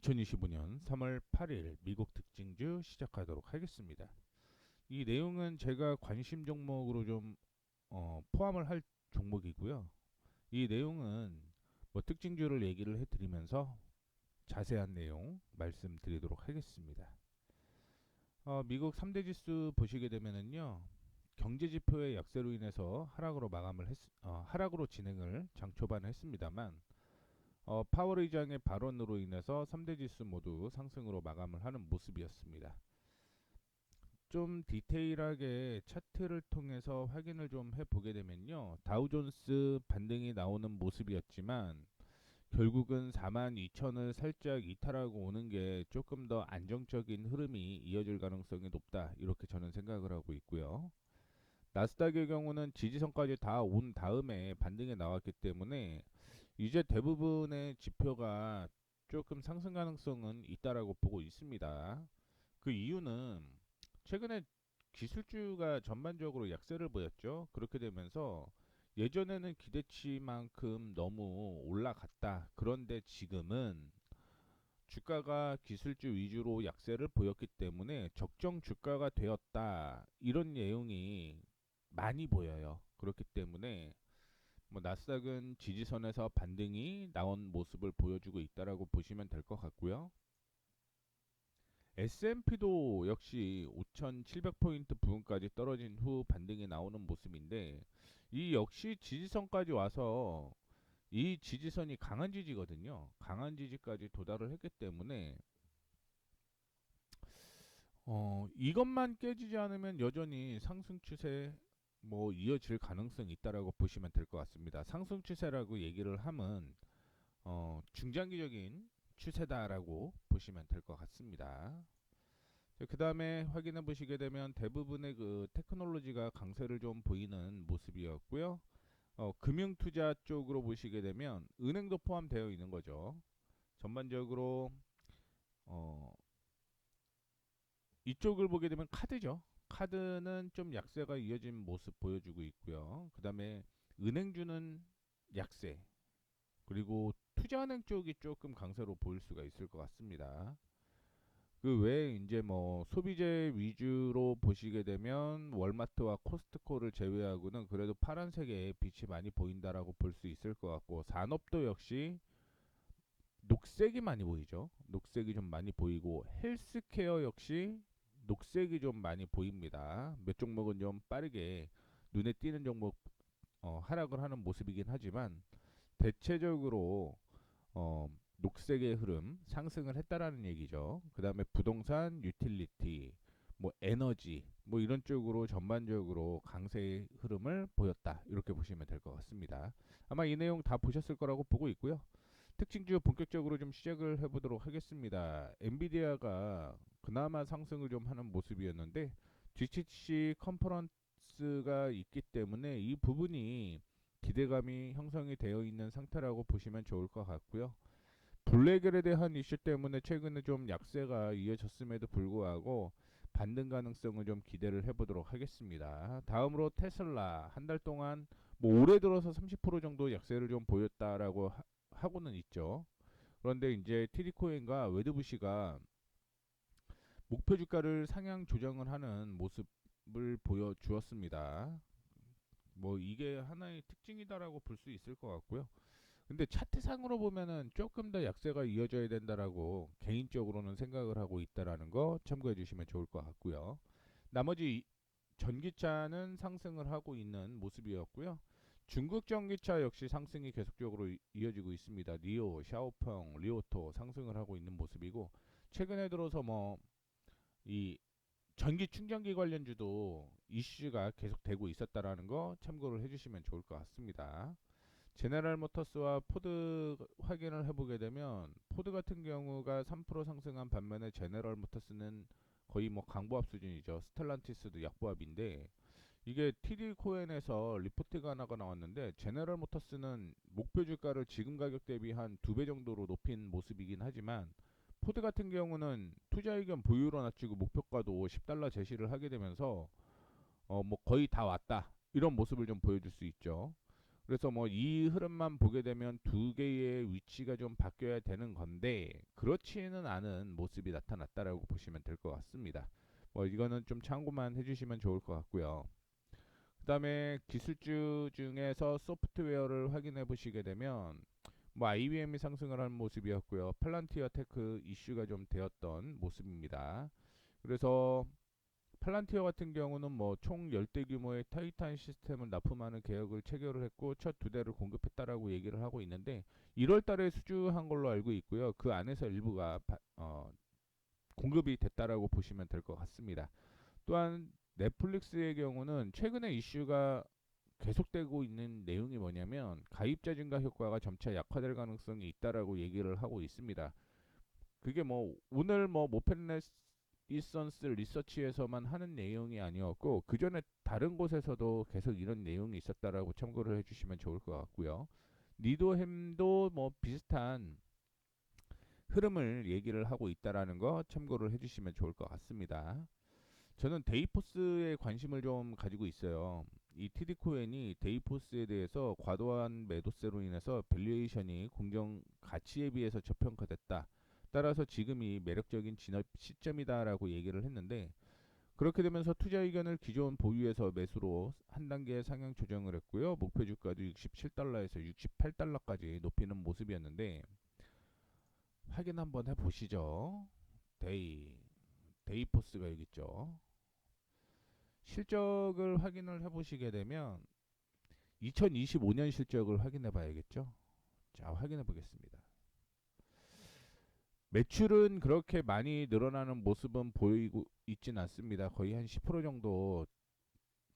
2025년 3월 8일 미국 특징주 시작하도록 하겠습니다. 이 내용은 제가 관심 종목으로 좀 포함을 할 종목이고요. 이 내용은 뭐 특징주를 얘기를 해드리면서 자세한 내용 말씀드리도록 하겠습니다. 미국 3대 지수 보시게 되면은요. 경제 지표의 약세로 인해서 하락으로 진행을 장 초반에 했습니다만 파월 의장의 발언으로 인해서 3대 지수 모두 상승으로 마감을 하는 모습이었습니다. 좀 디테일하게 차트를 통해서 확인을 좀 해보게 되면요. 다우존스 반등이 나오는 모습이었지만 결국은 42,000을 살짝 이탈하고 오는 게 조금 더 안정적인 흐름이 이어질 가능성이 높다. 이렇게 저는 생각을 하고 있고요. 나스닥의 경우는 지지선까지 다 온 다음에 반등이 나왔기 때문에 이제 대부분의 지표가 조금 상승 가능성은 있다라고 보고 있습니다. 그 이유는 최근에 기술주가 전반적으로 약세를 보였죠. 그렇게 되면서 예전에는 기대치만큼 너무 올라갔다. 그런데 지금은 주가가 기술주 위주로 약세를 보였기 때문에 적정 주가가 되었다. 이런 내용이 많이 보여요. 그렇기 때문에 뭐 나스닥은 지지선에서 반등이 나온 모습을 보여주고 있다라고 보시면 될 것 같고요. S&P도 역시 5,700포인트 부근까지 떨어진 후 반등이 나오는 모습인데 이 역시 지지선까지 와서 이 지지선이 강한 지지거든요. 강한 지지까지 도달을 했기 때문에 이것만 깨지지 않으면 여전히 상승 추세 뭐 이어질 가능성이 있다라고 보시면 될 것 같습니다. 상승 추세라고 얘기를 하면 중장기적인 추세다라고 보시면 될 것 같습니다. 그 다음에 확인해 보시게 되면 대부분의 그 테크놀로지가 강세를 좀 보이는 모습이었고요. 금융투자 쪽으로 보시게 되면 은행도 포함되어 있는 거죠. 전반적으로 어, 이쪽을 보게 되면 카드죠. 카드는 좀 약세가 이어진 모습 보여주고 있고요. 그 다음에 은행주는 약세, 그리고 투자은행 쪽이 조금 강세로 보일 수가 있을 것 같습니다. 그 외에 이제 뭐 소비재 위주로 보시게 되면 월마트와 코스트코를 제외하고는 그래도 파란색의 빛이 많이 보인다라고 볼 수 있을 것 같고, 산업도 역시 녹색이 많이 보이죠. 녹색이 좀 많이 보이고, 헬스케어 역시 녹색이 좀 많이 보입니다. 몇 종목은 좀 빠르게 눈에 띄는 종목 하락을 하는 모습이긴 하지만 대체적으로 녹색의 흐름 상승을 했다라는 얘기죠. 그 다음에 부동산, 유틸리티, 뭐 에너지, 뭐 이런 쪽으로 전반적으로 강세의 흐름을 보였다. 이렇게 보시면 될 것 같습니다. 아마 이 내용 다 보셨을 거라고 보고 있고요. 특징주 본격적으로 좀 시작을 해보도록 하겠습니다. 엔비디아가 그나마 상승을 좀 하는 모습이었는데 GTC 컨퍼런스가 있기 때문에 이 부분이 기대감이 형성이 되어 있는 상태라고 보시면 좋을 것 같고요. 블랙엘에 대한 이슈 때문에 최근에 좀 약세가 이어졌음에도 불구하고 반등 가능성을 좀 기대를 해보도록 하겠습니다. 다음으로 테슬라 한 달 동안 뭐 올해 들어서 30% 정도 약세를 좀 보였다라고 하고는 있죠. 그런데 이제 티디코인과 웨드부시가 목표 주가를 상향 조정을 하는 모습을 보여주었습니다. 뭐 이게 하나의 특징이다라고 볼 수 있을 것 같고요. 근데 차트상으로 보면은 조금 더 약세가 이어져야 된다라고 개인적으로는 생각을 하고 있다라는 거 참고해 주시면 좋을 것 같고요. 나머지 전기차는 상승을 하고 있는 모습이었고요. 중국 전기차 역시 상승이 계속적으로 이어지고 있습니다. 리오, 샤오펑, 리오토 상승을 하고 있는 모습이고, 최근에 들어서 뭐 이 전기 충전기 관련주도 이슈가 계속되고 있었다라는 거 참고를 해주시면 좋을 것 같습니다. 제네럴 모터스와 포드 확인을 해보게 되면 포드 같은 경우가 3% 상승한 반면에 제네럴 모터스는 거의 뭐 강보합 수준이죠. 스텔란티스도 약보합인데 이게 TD 코엔에서 리포트가 하나가 나왔는데 제네럴 모터스는 목표 주가를 지금 가격 대비 한 2배 정도로 높인 모습이긴 하지만 포드 같은 경우는 투자 의견 보유로 낮추고 목표가도 10달러 제시를 하게 되면서 뭐 거의 다 왔다 이런 모습을 좀 보여줄 수 있죠. 그래서 뭐 이 흐름만 보게 되면 두 개의 위치가 좀 바뀌어야 되는 건데 그렇지는 않은 모습이 나타났다라고 보시면 될 것 같습니다. 뭐 이거는 좀 참고만 해주시면 좋을 것 같고요. 그다음에 기술주 중에서 소프트웨어를 확인해 보시게 되면 뭐 IBM이 상승을 하는 모습이었고요. 팔란티어 테크 이슈가 좀 되었던 모습입니다. 그래서 팔란티어 같은 경우는 뭐 총 10대 규모의 타이탄 시스템을 납품하는 계약을 체결을 했고 첫 두 대를 공급했다라고 얘기를 하고 있는데 1월 달에 수주한 걸로 알고 있고요. 그 안에서 일부가 공급이 됐다라고 보시면 될 것 같습니다. 또한 넷플릭스의 경우는 최근에 이슈가 계속되고 있는 내용이 뭐냐면 가입자 증가 효과가 점차 약화될 가능성이 있다라고 얘기를 하고 있습니다. 그게 뭐 오늘 뭐 모펜레이선스 리서치에서만 하는 내용이 아니었고 그 전에 다른 곳에서도 계속 이런 내용이 있었다라고 참고를 해주시면 좋을 것 같고요. 니도햄도 뭐 비슷한 흐름을 얘기를 하고 있다라는 거 참고를 해주시면 좋을 것 같습니다. 저는 데이포스에 관심을 좀 가지고 있어요. 이 TD코인이 데이포스에 대해서 과도한 매도세로 인해서 밸류에이션이 공정 가치에 비해서 저평가됐다. 따라서 지금이 매력적인 진입 시점이다라고 얘기를 했는데 그렇게 되면서 투자 의견을 기존 보유에서 매수로 한 단계 상향 조정을 했고요. 목표 주가도 67달러에서 68달러까지 높이는 모습이었는데 확인 한번 해보시죠. 데이포스가 여기 있죠. 실적을 확인을 해보시게 되면 2025년 실적을 확인해 봐야겠죠. 자, 확인해 보겠습니다. 매출은 그렇게 많이 늘어나는 모습은 보이고 있진 않습니다. 거의 한 10% 정도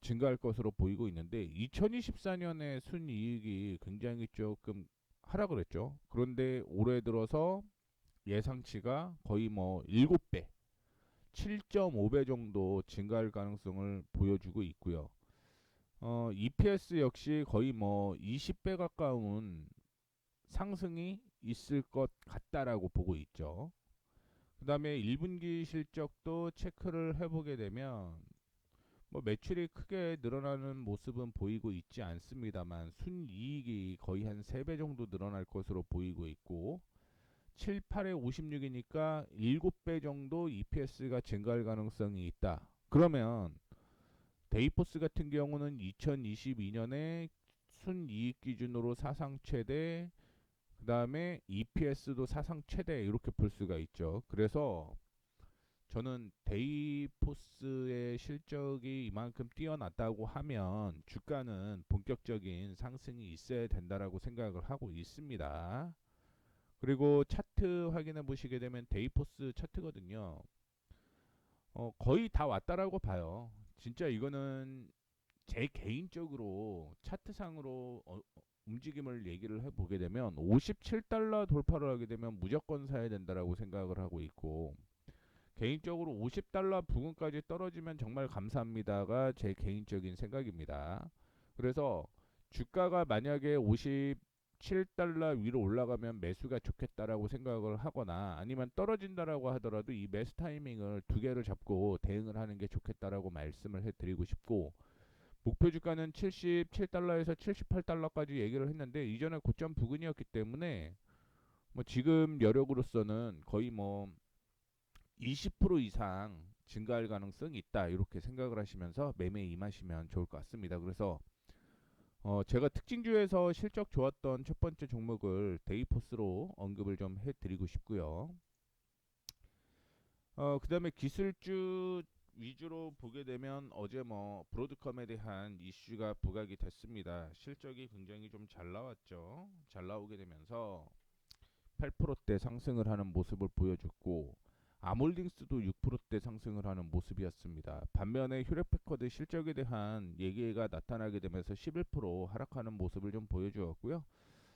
증가할 것으로 보이고 있는데 2024년에 순이익이 굉장히 조금 하락을 했죠. 그런데 올해 들어서 예상치가 거의 뭐 7배, 7.5배 정도 증가할 가능성을 보여주고 있고요. EPS 역시 거의 뭐 20배 가까운 상승이 있을 것 같다라고 보고 있죠. 그 다음에 1분기 실적도 체크를 해보게 되면 뭐 매출이 크게 늘어나는 모습은 보이고 있지 않습니다만 순이익이 거의 한 3배 정도 늘어날 것으로 보이고 있고 7, 8에 56이니까 7배 정도 EPS가 증가할 가능성이 있다. 그러면 데이포스 같은 경우는 2022년에 순이익 기준으로 사상 최대, 그 다음에 EPS도 사상 최대 이렇게 볼 수가 있죠. 그래서 저는 데이포스의 실적이 이만큼 뛰어났다고 하면 주가는 본격적인 상승이 있어야 된다라고 생각을 하고 있습니다. 그리고 차트 확인해 보시게 되면 데이포스 차트거든요. 거의 다 왔다라고 봐요. 진짜 이거는 제 개인적으로 차트상으로 움직임을 얘기를 해보게 되면 57달러 돌파를 하게 되면 무조건 사야 된다라고 생각을 하고 있고 개인적으로 50달러 부근까지 떨어지면 정말 감사합니다가 제 개인적인 생각입니다. 그래서 주가가 만약에 57달러 위로 올라가면 매수가 좋겠다라고 생각을 하거나 아니면 떨어진다라고 하더라도 이 매수 타이밍을 두 개를 잡고 대응을 하는 게 좋겠다라고 말씀을 해드리고 싶고 목표 주가는 77달러에서 78달러까지 얘기를 했는데 이전에 고점 부근이었기 때문에 뭐 지금 여력으로서는 거의 뭐 20% 이상 증가할 가능성이 있다 이렇게 생각을 하시면서 매매에 임하시면 좋을 것 같습니다. 그래서 제가 특징주에서 실적 좋았던 첫 번째 종목을 데이포스로 언급을 좀 해드리고 싶고요. 그 다음에 기술주 위주로 보게 되면 어제 뭐 브로드컴에 대한 이슈가 부각이 됐습니다. 실적이 굉장히 좀 잘 나왔죠. 잘 나오게 되면서 8%대 상승을 하는 모습을 보여줬고 아몰딩스도 6%대 상승을 하는 모습이었습니다. 반면에 휴레패커드 실적에 대한 얘기가 나타나게 되면서 11% 하락하는 모습을 좀 보여주었고요.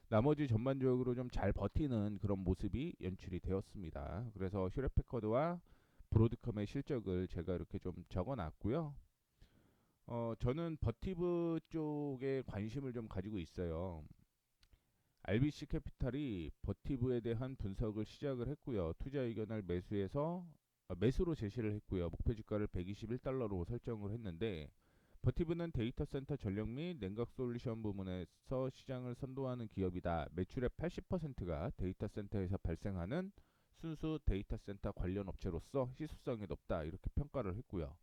나머지 전반적으로 좀 잘 버티는 그런 모습이 연출이 되었습니다. 그래서 휴레패커드와 브로드컴의 실적을 제가 이렇게 좀 적어놨고요. 저는 버티브 쪽에 관심을 좀 가지고 있어요. RBC 캐피탈이 버티브에 대한 분석을 시작을 했고요. 투자 의견을 매수로 제시를 했고요. 목표 주가를 121달러로 설정을 했는데 버티브는 데이터 센터 전력 및 냉각 솔루션 부문에서 시장을 선도하는 기업이다. 매출의 80%가 데이터 센터에서 발생하는 순수 데이터 센터 관련 업체로서 희소성이 높다. 이렇게 평가를 했고요.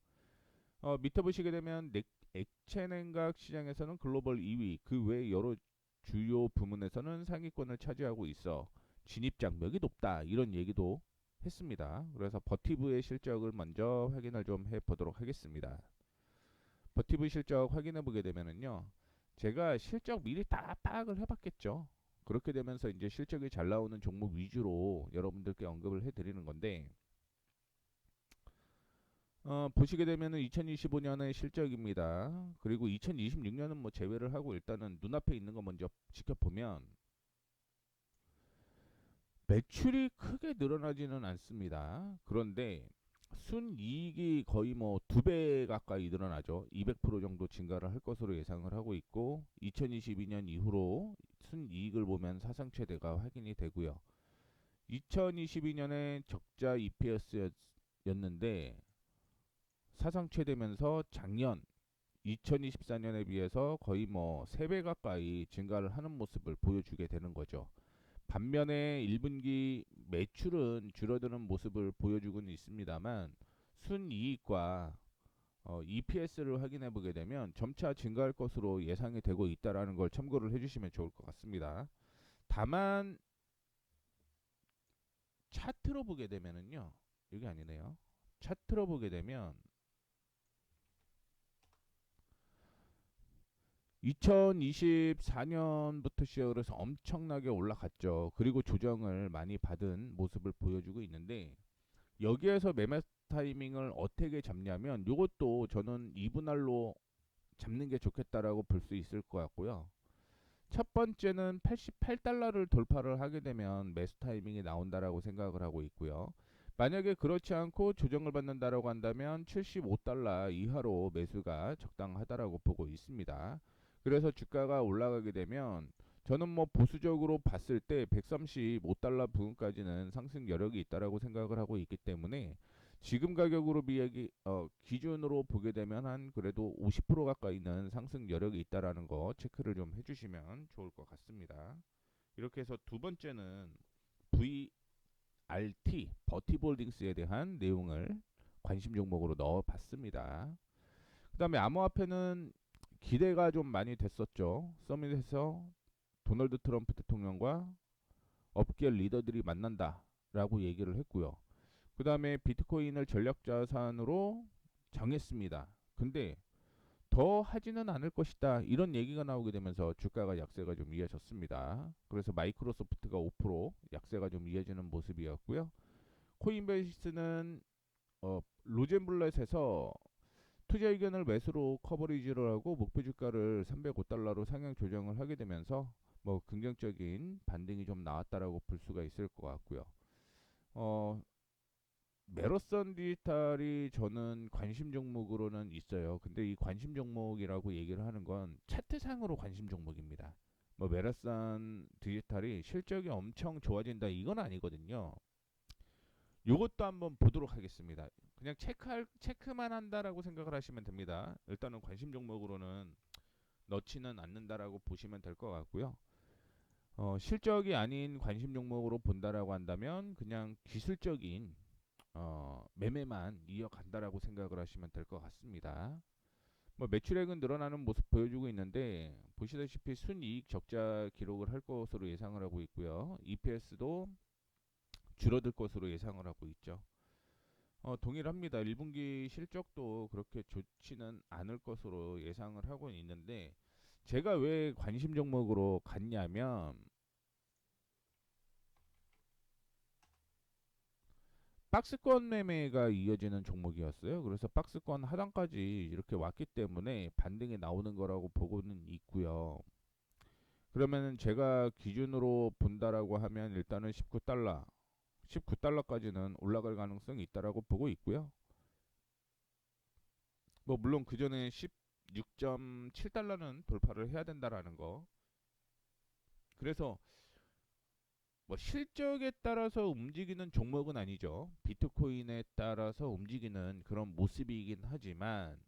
밑에 보시게 되면 액체 냉각 시장에서는 글로벌 2위, 그 외 여러 주요 부문에서는 상위권을 차지하고 있어 진입 장벽이 높다. 이런 얘기도 했습니다. 그래서 버티브의 실적을 먼저 확인을 좀 해보도록 하겠습니다. 버티브 실적 확인해 보게 되면은요, 제가 실적 미리 다 파악을 해봤겠죠. 그렇게 되면서 이제 실적이 잘 나오는 종목 위주로 여러분들께 언급을 해드리는 건데, 보시게 되면은 2025년의 실적입니다. 그리고 2026년은 뭐 제외를 하고 일단은 눈앞에 있는 거 먼저 지켜보면 매출이 크게 늘어나지는 않습니다. 그런데 순이익이 거의 뭐 2배 가까이 늘어나죠. 200% 정도 증가를 할 것으로 예상을 하고 있고 2022년 이후로 순이익을 보면 사상 최대가 확인이 되고요. 2022년에 적자 EPS였는데 사상 최대면서 작년 2024년에 비해서 거의 뭐 3배 가까이 증가를 하는 모습을 보여주게 되는 거죠. 반면에 1분기 매출은 줄어드는 모습을 보여주고는 있습니다만 순이익과 EPS를 확인해 보게 되면 점차 증가할 것으로 예상이 되고 있다라는 걸 참고를 해주시면 좋을 것 같습니다. 다만 차트로 보게 되면은요, 이게 아니네요. 차트로 보게 되면 2024년부터 시작을 해서 엄청나게 올라갔죠. 그리고 조정을 많이 받은 모습을 보여주고 있는데 여기에서 매매 타이밍을 어떻게 잡냐면 이것도 저는 2분할로 잡는 게 좋겠다라고 볼 수 있을 것 같고요. 첫 번째는 88달러를 돌파를 하게 되면 매수 타이밍이 나온다라고 생각을 하고 있고요. 만약에 그렇지 않고 조정을 받는다라고 한다면 75달러 이하로 매수가 적당하다라고 보고 있습니다. 그래서 주가가 올라가게 되면 저는 뭐 보수적으로 봤을 때 135달러 부근까지는 상승 여력이 있다라고 생각을 하고 있기 때문에 지금 가격으로 기준으로 보게 되면 한 그래도 50% 가까이는 상승 여력이 있다라는 거 체크를 좀 해주시면 좋을 것 같습니다. 이렇게 해서 두 번째는 VRT 버티볼딩스에 대한 내용을 관심 종목으로 넣어봤습니다. 그 다음에 암호화폐는 기대가 좀 많이 됐었죠. 서밋에서 도널드 트럼프 대통령과 업계 리더들이 만난다라고 얘기를 했고요. 그 다음에 비트코인을 전략자산으로 정했습니다. 근데 더 하지는 않을 것이다. 이런 얘기가 나오게 되면서 주가가 약세가 좀 이어졌습니다. 그래서 마이크로소프트가 5% 약세가 좀 이어지는 모습이었고요. 코인베이스는 로젠블렛에서 투자 의견을 매수로 커버리지를 하고 목표 주가를 305달러로 상향 조정을 하게 되면서 뭐 긍정적인 반등이 좀 나왔다라고 볼 수가 있을 것 같고요. 어, 메로선 디지털이 저는 관심 종목으로는 있어요. 근데 이 관심 종목이라고 얘기를 하는 건 차트상으로 관심 종목입니다. 뭐 메로선 디지털이 실적이 엄청 좋아진다 이건 아니거든요. 요것도 한번 보도록 하겠습니다. 그냥 체크만 한다라고 생각을 하시면 됩니다. 일단은 관심 종목으로는 넣지는 않는다라고 보시면 될 것 같고요. 실적이 아닌 관심 종목으로 본다라고 한다면 그냥 기술적인 매매만 이어간다라고 생각을 하시면 될 것 같습니다. 뭐 매출액은 늘어나는 모습 보여주고 있는데 보시다시피 순이익 적자 기록을 할 것으로 예상을 하고 있고요. EPS도 줄어들 것으로 예상을 하고 있죠. 동일합니다. 1분기 실적도 그렇게 좋지는 않을 것으로 예상을 하고 있는데 제가 왜 관심 종목으로 갔냐면 박스권 매매가 이어지는 종목이었어요. 그래서 박스권 하단까지 이렇게 왔기 때문에 반등이 나오는 거라고 보고는 있고요. 그러면은 제가 기준으로 본다라고 하면 일단은 19달러까지는 올라갈 가능성이 있다라고 보고 있고요. 뭐 물론 그 전에 16.7달러는 돌파를 해야 된다라는 거. 그래서 뭐 실적에 따라서 움직이는 종목은 아니죠. 비트코인에 따라서 움직이는 그런 모습이긴 하지만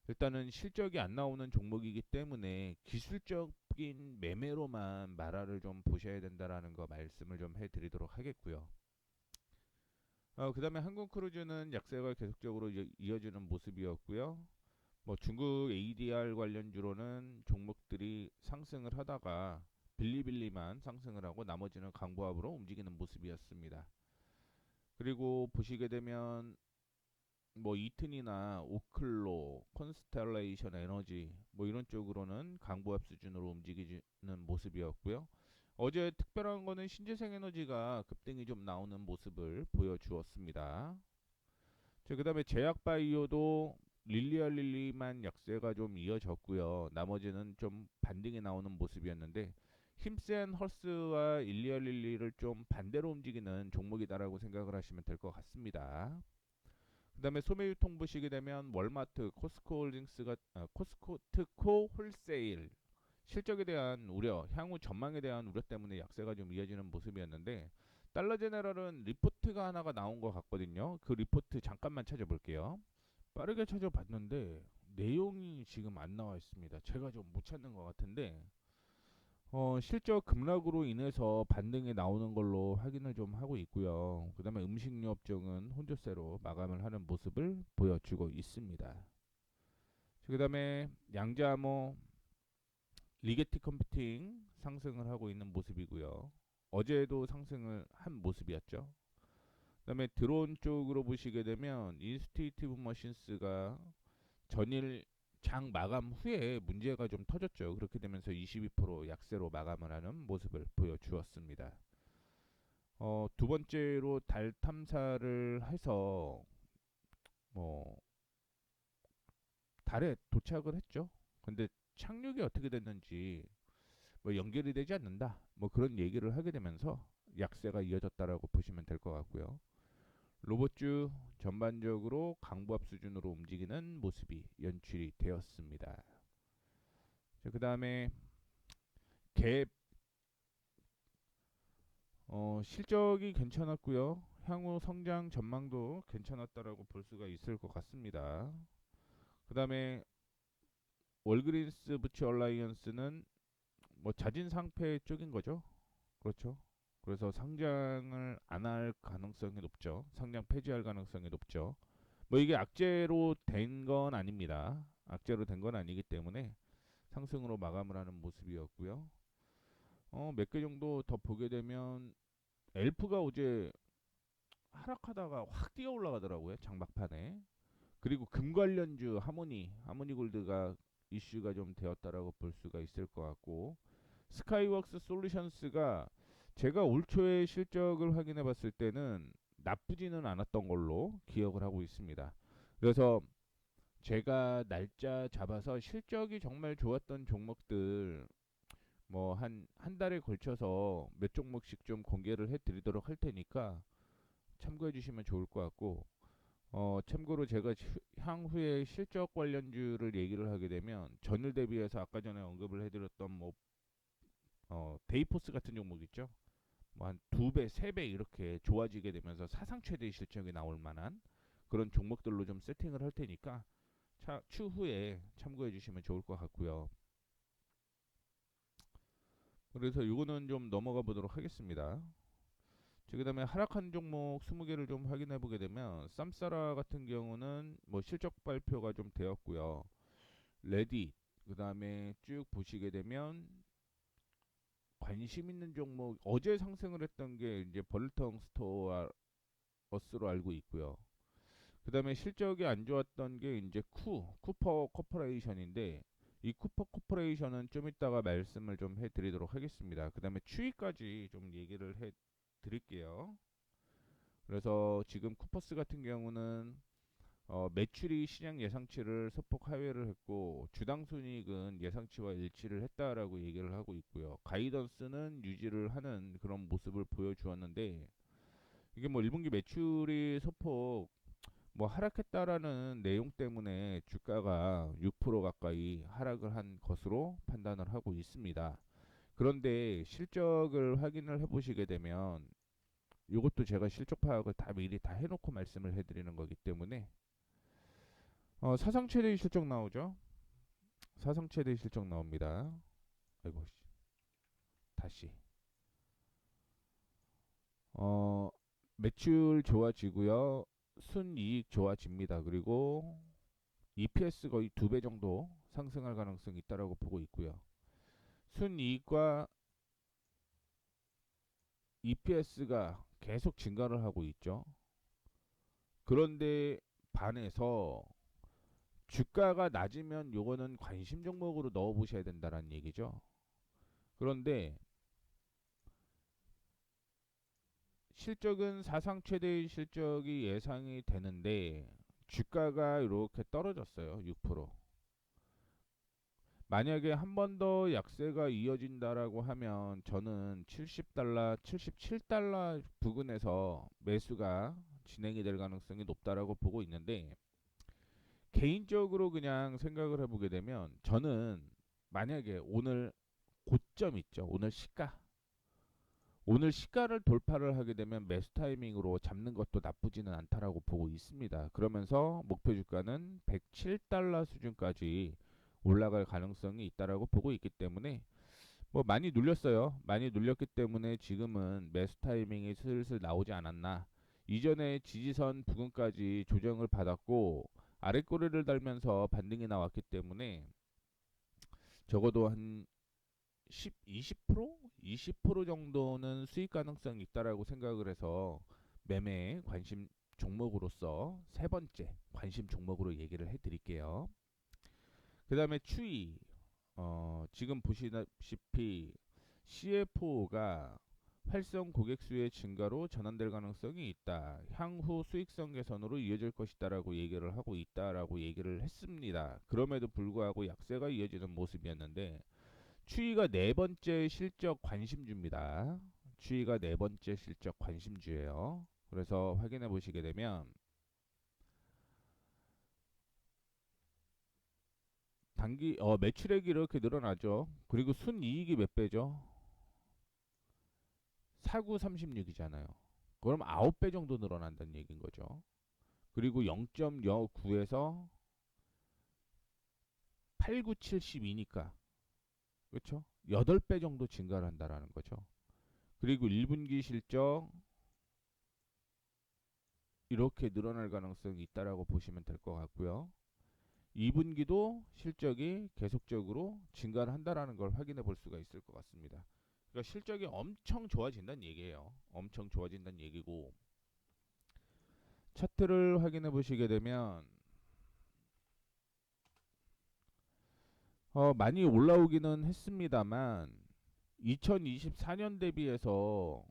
일단은 실적이 안 나오는 종목이기 때문에 기술적인 매매로만 마라를 좀 보셔야 된다라는 거 말씀을 좀 해드리도록 하겠고요. 그다음에 한국크루즈는 약세가 계속적으로 이어지는 모습이었고요. 뭐 중국 ADR 관련주로는 종목들이 상승을 하다가 빌리빌리만 상승을 하고 나머지는 강보합으로 움직이는 모습이었습니다. 그리고 보시게 되면 뭐 이튼이나 오클로, 콘스텔레이션 에너지 뭐 이런 쪽으로는 강보합 수준으로 움직이는 모습이었고요. 어제 특별한 거는 신재생 에너지가 급등이 좀 나오는 모습을 보여주었습니다. 그다음에 제약바이오도 릴리알릴리만 약세가 좀 이어졌고요. 나머지는 좀 반등이 나오는 모습이었는데 힘센 헐스와 일리알릴리를 좀 반대로 움직이는 종목이다라고 생각을 하시면 될 것 같습니다. 그다음에 소매유통 보시게 되면 월마트, 코스코홀딩스가 코스코트코 홀세일 실적에 대한 우려, 향후 전망에 대한 우려 때문에 약세가 좀 이어지는 모습이었는데 달러 제네럴은 리포트가 하나가 나온 것 같거든요. 그 리포트 잠깐만 찾아볼게요. 빠르게 찾아봤는데 내용이 지금 안 나와 있습니다. 제가 좀 못 찾는 것 같은데 실적 급락으로 인해서 반등이 나오는 걸로 확인을 좀 하고 있고요. 그 다음에 음식료 업종은 혼조세로 마감을 하는 모습을 보여주고 있습니다. 그 다음에 양자암호 리게티 컴퓨팅 상승을 하고 있는 모습이고요. 어제도 상승을 한 모습이었죠. 그 다음에 드론 쪽으로 보시게 되면 인스티튜브 머신스가 전일 장 마감 후에 문제가 좀 터졌죠. 그렇게 되면서 22% 약세로 마감을 하는 모습을 보여주었습니다. 두 번째로 달 탐사를 해서 뭐 달에 도착을 했죠. 근데 착륙이 어떻게 됐는지 뭐 연결이 되지 않는다. 뭐 그런 얘기를 하게 되면서 약세가 이어졌다라고 보시면 될 것 같고요. 로봇주 전반적으로 강보합 수준으로 움직이는 모습이 연출이 되었습니다. 그 다음에 갭 실적이 괜찮았고요. 향후 성장 전망도 괜찮았다라고 볼 수가 있을 것 같습니다. 그 다음에 월그린스 부츠 얼라이언스는 뭐 자진상폐 쪽인 거죠. 그렇죠. 그래서 상장을 안 할 가능성이 높죠. 상장 폐지할 가능성이 높죠. 뭐 이게 악재로 된 건 아닙니다. 악재로 된 건 아니기 때문에 상승으로 마감을 하는 모습이었고요. 몇 개 정도 더 보게 되면 엘프가 어제 하락하다가 확 뛰어 올라가더라고요. 장막판에. 그리고 금 관련주 하모니골드가 이슈가 좀 되었다라고 볼 수가 있을 것 같고 스카이웍스 솔루션스가 제가 올 초에 실적을 확인해 봤을 때는 나쁘지는 않았던 걸로 기억을 하고 있습니다. 그래서 제가 날짜 잡아서 실적이 정말 좋았던 종목들 뭐 한 달에 걸쳐서 몇 종목씩 좀 공개를 해 드리도록 할 테니까 참고해 주시면 좋을 것 같고 참고로 제가 향후에 실적 관련주를 얘기를 하게 되면 전일 대비해서 아까 전에 언급을 해드렸던 뭐 데이포스 같은 종목 있죠. 뭐 한 두 배, 세 배 이렇게 좋아지게 되면서 사상 최대 실적이 나올 만한 그런 종목들로 좀 세팅을 할 테니까 추후에 참고해 주시면 좋을 것 같고요. 그래서 이거는 좀 넘어가 보도록 하겠습니다. 그다음에 하락한 종목 20개를 좀 확인해 보게 되면 쌈싸라 같은 경우는 뭐 실적 발표가 좀 되었고요. 레딧 그다음에 쭉 보시게 되면 관심 있는 종목 어제 상승을 했던 게 이제 벌텅 스토어 어스로 알고 있고요. 그다음에 실적이 안 좋았던 게 이제 쿠퍼 코퍼레이션인데 이 쿠퍼 코퍼레이션은 좀 이따가 말씀을 좀 해드리도록 하겠습니다. 그다음에 추이까지 좀 얘기를 해드릴게요. 그래서 지금 쿠퍼스 같은 경우는 매출이 시장 예상치를 소폭 하회를 했고 주당 순이익은 예상치와 일치를 했다라고 얘기를 하고 있고요. 가이던스는 유지를 하는 그런 모습을 보여주었는데 이게 뭐 1분기 매출이 소폭 뭐 하락했다라는 내용 때문에 주가가 6% 가까이 하락을 한 것으로 판단을 하고 있습니다. 그런데 실적을 확인을 해보시게 되면 이것도 제가 실적 파악을 다 미리 다 해놓고 말씀을 해드리는 거기 때문에 사상 최대 실적 나오죠. 사상 최대 실적 나옵니다. 아이고 다시 어 매출 좋아지고요. 순이익 좋아집니다. 그리고 EPS 거의 2배 정도 상승할 가능성이 있다라고 보고 있고요. 순이익과 EPS가 계속 증가를 하고 있죠. 그런데 반해서 주가가 낮으면 요거는 관심 종목으로 넣어 보셔야 된다는 얘기죠. 그런데 실적은 사상 최대의 실적이 예상이 되는데 주가가 이렇게 떨어졌어요. 6%. 만약에 한 번 더 약세가 이어진다라고 하면 저는 70달러, 77달러 부근에서 매수가 진행이 될 가능성이 높다라고 보고 있는데 개인적으로 그냥 생각을 해보게 되면 저는 만약에 오늘 고점 있죠. 오늘 시가를 돌파를 하게 되면 매수 타이밍으로 잡는 것도 나쁘지는 않다라고 보고 있습니다. 그러면서 목표 주가는 107달러 수준까지 올라갈 가능성이 있다라고 보고 있기 때문에 뭐 많이 눌렸어요. 많이 눌렸기 때문에 지금은 매수 타이밍이 슬슬 나오지 않았나. 이전에 지지선 부근까지 조정을 받았고 아랫꼬리를 달면서 반등이 나왔기 때문에 적어도 한 10, 20%? 20% 정도는 수익 가능성이 있다라고 생각을 해서 매매 관심 종목으로서 세 번째 관심 종목으로 얘기를 해드릴게요. 그 다음에 추이. 지금 보시다시피 CFO가 활성 고객 수의 증가로 전환될 가능성이 있다. 향후 수익성 개선으로 이어질 것이다라고 얘기를 하고 있다라고 얘기를 했습니다. 그럼에도 불구하고 약세가 이어지는 모습이었는데 추이가 네 번째 실적 관심주입니다. 추이가 네 번째 실적 관심주예요. 그래서 확인해 보시게 되면 단기 매출액이 이렇게 늘어나죠. 그리고 순이익이 몇 배죠? 4936이잖아요. 그럼 9배 정도 늘어난다는 얘기인 거죠. 그리고 0.09에서 8972니까 그렇죠? 8배 정도 증가를 한다라는 거죠. 그리고 1분기 실적 이렇게 늘어날 가능성이 있다라고 보시면 될 것 같고요. 2분기도 실적이 계속적으로 증가를 한다라는 걸 확인해 볼 수가 있을 것 같습니다. 그러니까 실적이 엄청 좋아진다는 얘기예요. 엄청 좋아진다는 얘기고 차트를 확인해 보시게 되면 많이 올라오기는 했습니다만 2024년 대비해서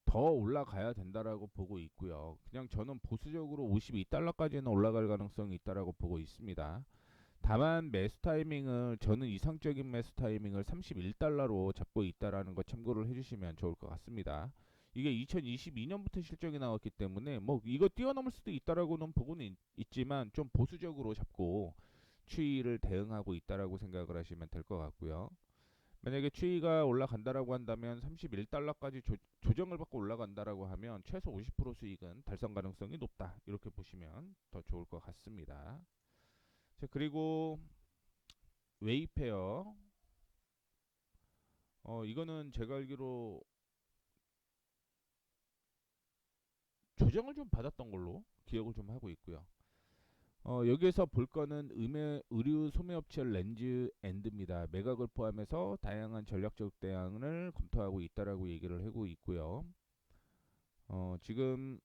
더 올라가야 된다라고 보고 있고요. 그냥 저는 보수적으로 52달러까지는 올라갈 가능성이 있다라고 보고 있습니다. 다만 매수 타이밍을 저는 이상적인 매수 타이밍을 31달러로 잡고 있다라는 거 참고를 해주시면 좋을 것 같습니다. 이게 2022년부터 실적이 나왔기 때문에 뭐 이거 뛰어넘을 수도 있다라고는 보고는 있지만 좀 보수적으로 잡고 추이를 대응하고 있다라고 생각을 하시면 될 것 같고요. 만약에 추이가 올라간다라고 한다면 31달러까지 조정을 받고 올라간다라고 하면 최소 50% 수익은 달성 가능성이 높다. 이렇게 보시면 더 좋을 것 같습니다. 자, 그리고 웨이페어. 이거는 제가 알기로 조정을 좀 받았던 걸로 기억을 좀 하고 있고요. 여기에서 볼 거는 의류 소매업체 렌즈 엔드입니다. 매각을 포함해서 다양한 전략적 대안을 검토하고 있다라고 얘기를 하고 있고요. 지금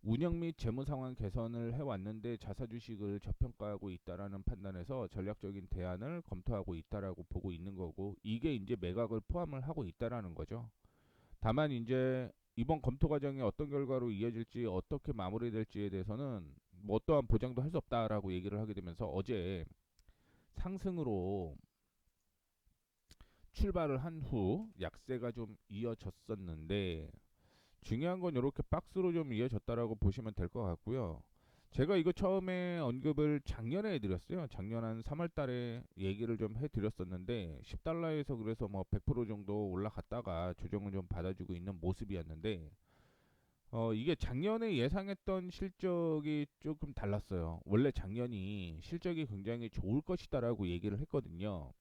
운영 및 재무 상황 개선을 해왔는데 자사 주식을 저평가하고 있다라는 판단에서 전략적인 대안을 검토하고 있다라고 보고 있는 거고 이게 이제 매각을 포함을 하고 있다라는 거죠. 다만 이제 이번 검토 과정이 어떤 결과로 이어질지 어떻게 마무리될지에 대해서는 뭐 어떠한 보장도 할 수 없다라고 얘기를 하게 되면서 어제 상승으로 출발을 한 후 약세가 좀 이어졌었는데 중요한 건 이렇게 박스로 좀 이어졌다라고 보시면 될 것 같고요. 제가 이거 처음에 언급을 작년에 해드렸어요. 작년 한 3월 달에 얘기를 좀 해드렸었는데 10달러에서 그래서 뭐 100% 정도 올라갔다가 조정을 좀 받아주고 있는 모습이었는데 이게 작년에 예상했던 실적이 조금 달랐어요. 원래 작년이 실적이 굉장히 좋을 것이다라고 얘기를 했거든요.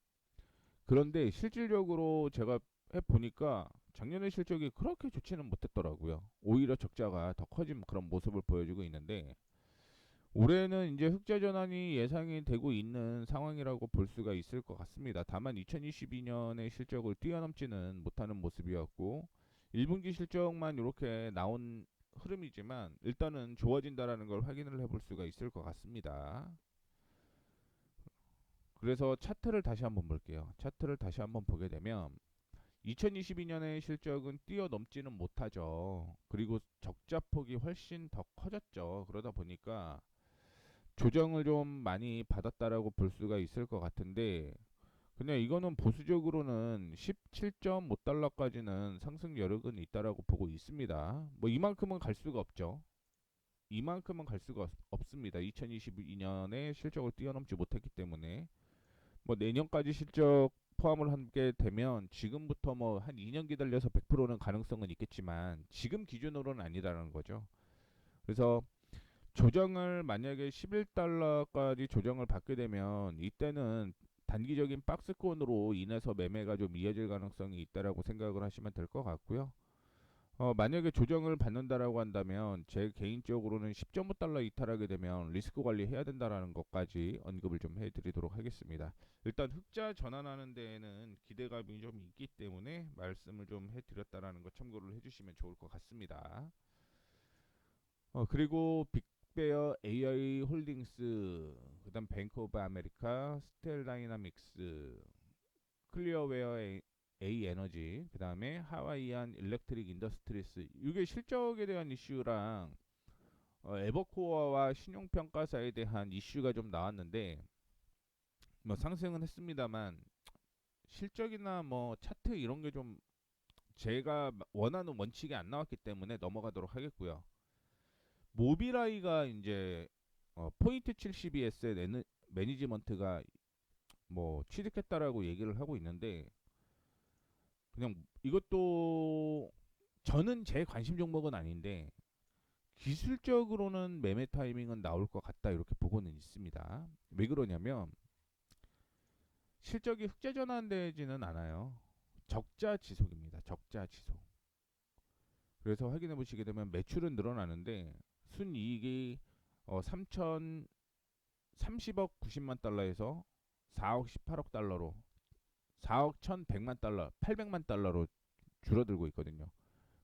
그런데 실질적으로 제가 해보니까 작년의 실적이 그렇게 좋지는 못했더라고요. 오히려 적자가 더 커진 그런 모습을 보여주고 있는데 올해는 이제 흑자 전환이 예상이 되고 있는 상황이라고 볼 수가 있을 것 같습니다. 다만 2022년의 실적을 뛰어넘지는 못하는 모습이었고 1분기 실적만 이렇게 나온 흐름이지만 일단은 좋아진다라는 걸 확인을 해볼 수가 있을 것 같습니다. 그래서 차트를 다시 한번 볼게요. 차트를 다시 한번 보게 되면 2022년의 실적은 뛰어넘지는 못하죠. 그리고 적자폭이 훨씬 더 커졌죠. 그러다 보니까 조정을 좀 많이 받았다라고 볼 수가 있을 것 같은데 그냥 이거는 보수적으로는 17.5달러까지는 상승 여력은 있다라고 보고 있습니다. 뭐 이만큼은 갈 수가 없죠. 이만큼은 갈 수가 없습니다. 2022년에 실적을 뛰어넘지 못했기 때문에 뭐 내년까지 실적 포함을 하게 되면 지금부터 뭐 한 2년 기다려서 100%는 가능성은 있겠지만 지금 기준으로는 아니다라는 거죠. 그래서 조정을 만약에 11달러까지 조정을 받게 되면 이때는 단기적인 박스권으로 인해서 매매가 좀 이어질 가능성이 있다라고 생각을 하시면 될 것 같고요. 만약에 조정을 받는다라고 한다면 제 개인적으로는 10.5달러 이탈하게 되면 리스크 관리해야 된다라는 것까지 언급을 좀 해드리도록 하겠습니다. 일단 흑자 전환하는 데에는 기대감이 좀 있기 때문에 말씀을 좀 해드렸다라는 거 참고를 해주시면 좋을 것 같습니다. 그리고 빅베어 AI 홀딩스, 그다음 뱅크 오브 아메리카, 스텔 다이나믹스, 클리어웨어 A 에너지, 그다음에 하와이안 일렉트릭 인더스트리스. 이게 실적에 대한 이슈랑 에버코어와 신용평가사에 대한 이슈가 좀 나왔는데 뭐 상승은 했습니다만 실적이나 뭐 차트 이런 게 좀 제가 원하는 원칙이 안 나왔기 때문에 넘어가도록 하겠고요. 모비라이가 이제 포인트 72 에셋 매니지먼트가 뭐 취득했다라고 얘기를 하고 있는데 그냥 이것도 저는 제 관심 종목은 아닌데 기술적으로는 매매 타이밍은 나올 것 같다 이렇게 보고는 있습니다. 왜 그러냐면 실적이 흑자 전환되지는 않아요. 적자 지속입니다. 적자 지속. 그래서 확인해 보시게 되면 매출은 늘어나는데 순이익이 3,030억 90만 달러에서 4억 18억 달러로 4억 1,100만 달러, 800만 달러로 줄어들고 있거든요.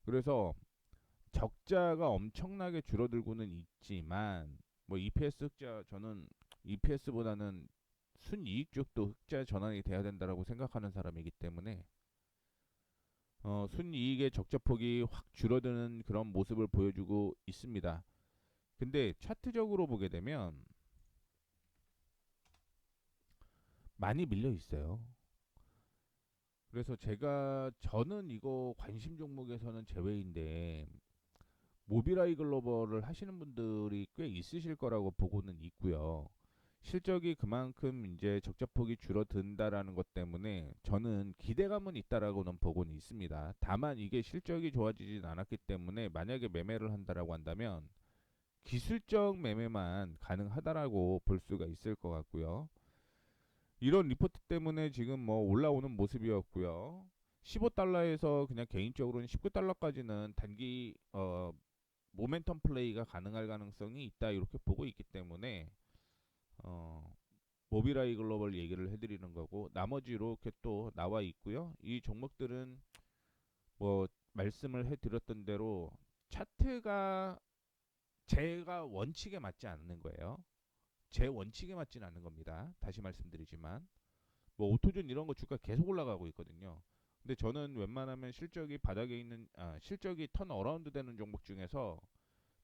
그래서 적자가 엄청나게 줄어들고는 있지만 뭐 EPS 흑자 저는 EPS보다는 순이익 쪽도 흑자 전환이 돼야 된다라고 생각하는 사람이기 때문에 순이익의 적자폭이 확 줄어드는 그런 모습을 보여주고 있습니다. 근데 차트적으로 보게 되면 많이 밀려 있어요. 그래서 저는 이거 관심 종목에서는 제외인데 모비라이 글로벌을 하시는 분들이 꽤 있으실 거라고 보고는 있고요. 실적이 그만큼 이제 적자폭이 줄어든다라는 것 때문에 저는 기대감은 있다라고는 보고는 있습니다. 다만 이게 실적이 좋아지진 않았기 때문에 만약에 매매를 한다라고 한다면 기술적 매매만 가능하다라고 볼 수가 있을 것 같고요. 이런 리포트 때문에 지금 뭐 올라오는 모습이었고요. 15달러에서 그냥 개인적으로는 19달러까지는 단기 모멘텀 플레이가 가능할 가능성이 있다 이렇게 보고 있기 때문에 어, 모비라이 글로벌 얘기를 해드리는 거고 나머지 이렇게 또 나와 있고요. 이 종목들은 뭐 말씀을 해드렸던 대로 차트가 제가 원칙에 맞지 않는 거예요. 제 원칙에 맞지는 않는 겁니다. 다시 말씀드리지만 뭐 오토존 이런 거 주가 계속 올라가고 있거든요. 근데 저는 웬만하면 실적이 턴 어라운드 되는 종목 중에서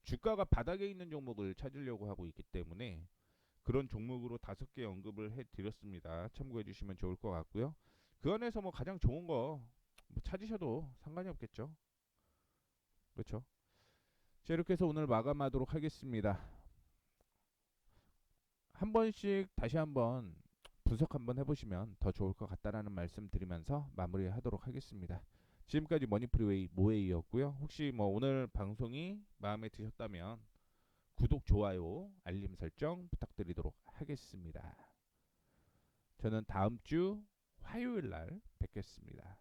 주가가 바닥에 있는 종목을 찾으려고 하고 있기 때문에 그런 종목으로 5개 언급을 해드렸습니다. 참고해 주시면 좋을 것 같고요. 그 안에서 뭐 가장 좋은 거뭐 찾으셔도 상관이 없겠죠. 그렇죠. 자, 이렇게 해서 오늘 마감하도록 하겠습니다. 한 번씩 다시 한번 분석 한번 해보시면 더 좋을 것 같다라는 말씀 드리면서 마무리하도록 하겠습니다. 지금까지 머니프리웨이 모웨이였고요. 혹시 뭐 오늘 방송이 마음에 드셨다면 구독, 좋아요, 알림 설정 부탁드리도록 하겠습니다. 저는 다음 주 화요일 날 뵙겠습니다.